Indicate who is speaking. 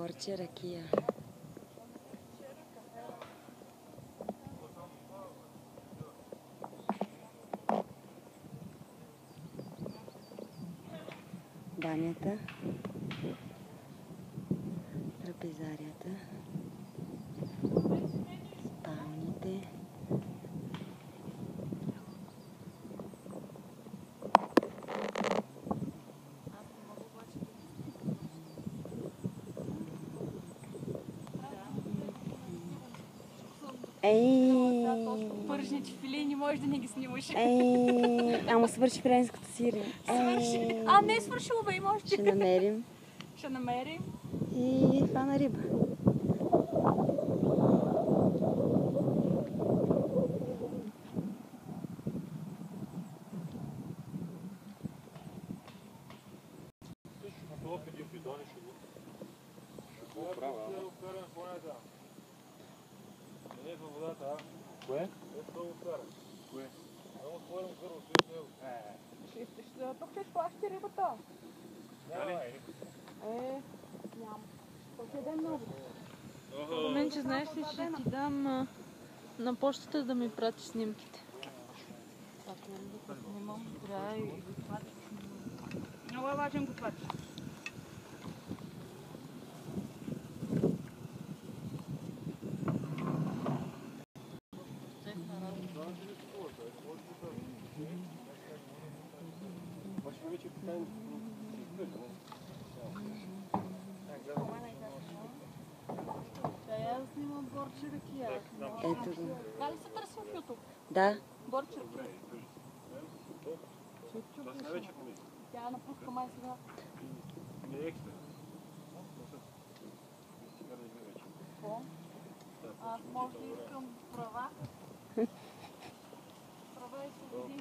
Speaker 1: Борче ракия. Банята. Трапезарията. Спалните.
Speaker 2: Пържничи филе не можеш да не ги снимаш.
Speaker 1: Ама свърши френското сирене.
Speaker 2: Свърши. А, не е свършило, бе, може.
Speaker 1: Ще намерим.
Speaker 2: Ще намерим.
Speaker 1: И хвана риба.
Speaker 3: Кое?
Speaker 4: Кое?
Speaker 2: Тук ще плащи рибата. Нямам. Ще дай много.
Speaker 5: Мен, че знаеш ли, ще ти дам на почтата да ми прати снимките.
Speaker 2: Ако рибата снимам, трябва и го платиш. Много е важен го платиш.
Speaker 5: Аз снимам борче ракия.
Speaker 1: Ето го.
Speaker 2: Това ли се търси в YouTube?
Speaker 1: Да.
Speaker 2: Борче ракия. Тя напуска май сега. Какво? Аз може да искам права. Права и свободи.